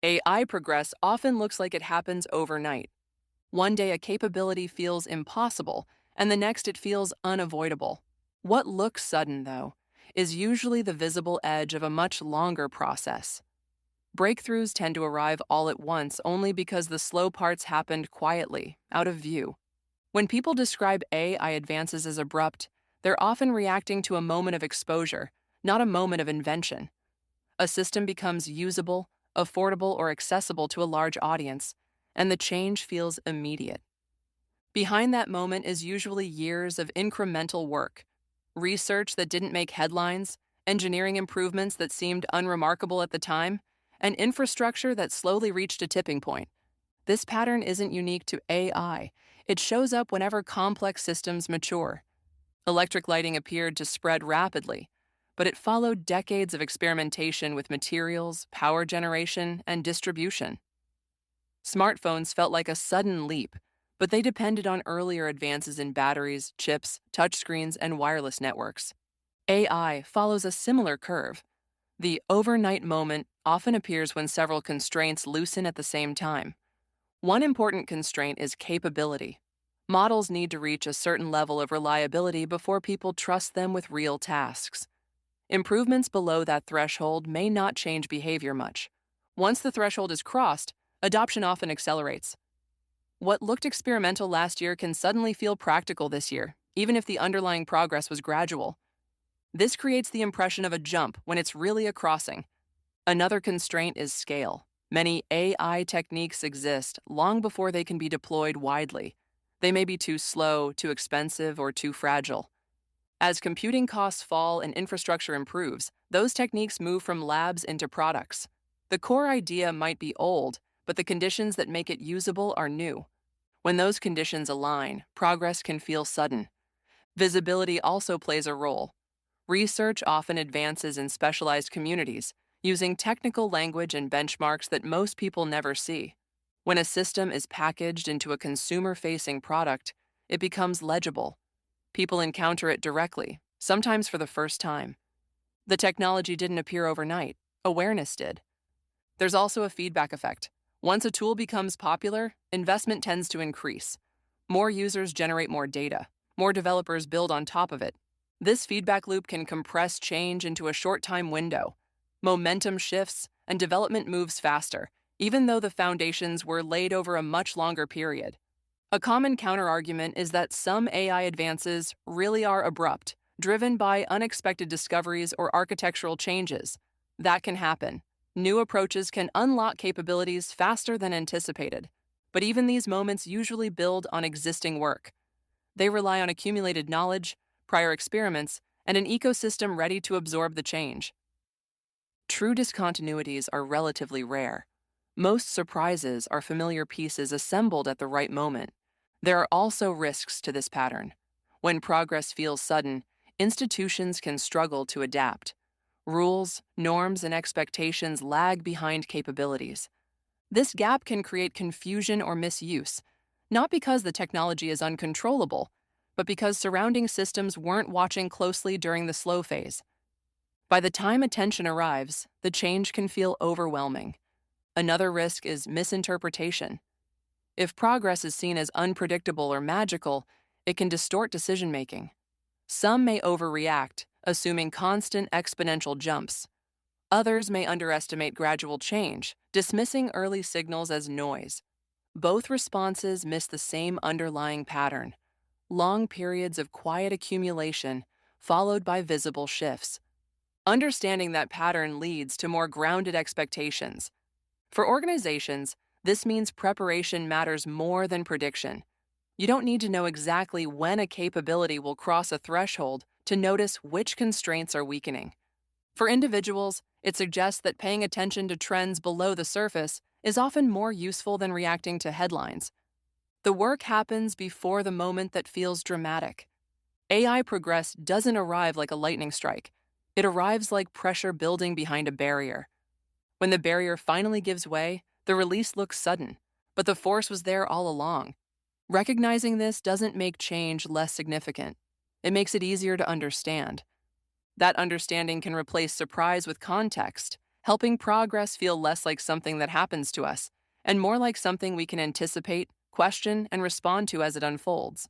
AI progress often looks like it happens overnight. One day a capability feels impossible, and the next it feels unavoidable. What looks sudden, though, is usually the visible edge of a much longer process. Breakthroughs tend to arrive all at once only because the slow parts happened quietly, out of view. When people describe AI advances as abrupt, they're often reacting to a moment of exposure, not a moment of invention. A system becomes usable, affordable, or accessible to a large audience, and the change feels immediate. Behind that moment is usually years of incremental work, research that didn't make headlines, engineering improvements that seemed unremarkable at the time, and infrastructure that slowly reached a tipping point. This pattern isn't unique to AI. It shows up whenever complex systems mature. Electric lighting appeared to spread rapidly, but it followed decades of experimentation with materials, power generation, and distribution. Smartphones felt like a sudden leap, but they depended on earlier advances in batteries, chips, touchscreens, and wireless networks. AI follows a similar curve. The overnight moment often appears when several constraints loosen at the same time. One important constraint is capability. Models need to reach a certain level of reliability before people trust them with real tasks. Improvements below that threshold may not change behavior much. Once the threshold is crossed, adoption often accelerates. What looked experimental last year can suddenly feel practical this year, even if the underlying progress was gradual. This creates the impression of a jump when it's really a crossing. Another constraint is scale. Many AI techniques exist long before they can be deployed widely. They may be too slow, too expensive, or too fragile. As computing costs fall and infrastructure improves, those techniques move from labs into products. The core idea might be old, but the conditions that make it usable are new. When those conditions align, progress can feel sudden. Visibility also plays a role. Research often advances in specialized communities, using technical language and benchmarks that most people never see. When a system is packaged into a consumer-facing product, it becomes legible. People encounter it directly, sometimes for the first time. The technology didn't appear overnight, awareness did. There's also a feedback effect. Once a tool becomes popular, investment tends to increase. More users generate more data. More developers build on top of it. This feedback loop can compress change into a short time window. Momentum shifts and development moves faster, even though the foundations were laid over a much longer period. A common counterargument is that some AI advances really are abrupt, driven by unexpected discoveries or architectural changes. That can happen. New approaches can unlock capabilities faster than anticipated. But even these moments usually build on existing work. They rely on accumulated knowledge, prior experiments, and an ecosystem ready to absorb the change. True discontinuities are relatively rare. Most surprises are familiar pieces assembled at the right moment. There are also risks to this pattern. When progress feels sudden, institutions can struggle to adapt. Rules, norms, and expectations lag behind capabilities. This gap can create confusion or misuse, not because the technology is uncontrollable, but because surrounding systems weren't watching closely during the slow phase. By the time attention arrives, the change can feel overwhelming. Another risk is misinterpretation. If progress is seen as unpredictable or magical, it can distort decision-making. Some may overreact, assuming constant exponential jumps. Others may underestimate gradual change, dismissing early signals as noise. Both responses miss the same underlying pattern: long periods of quiet accumulation followed by visible shifts. Understanding that pattern leads to more grounded expectations. For organizations, this means preparation matters more than prediction. You don't need to know exactly when a capability will cross a threshold to notice which constraints are weakening. For individuals, it suggests that paying attention to trends below the surface is often more useful than reacting to headlines. The work happens before the moment that feels dramatic. AI progress doesn't arrive like a lightning strike. It arrives like pressure building behind a barrier. When the barrier finally gives way, the release looks sudden, but the force was there all along. Recognizing this doesn't make change less significant. It makes it easier to understand. That understanding can replace surprise with context, helping progress feel less like something that happens to us and more like something we can anticipate, question, and respond to as it unfolds.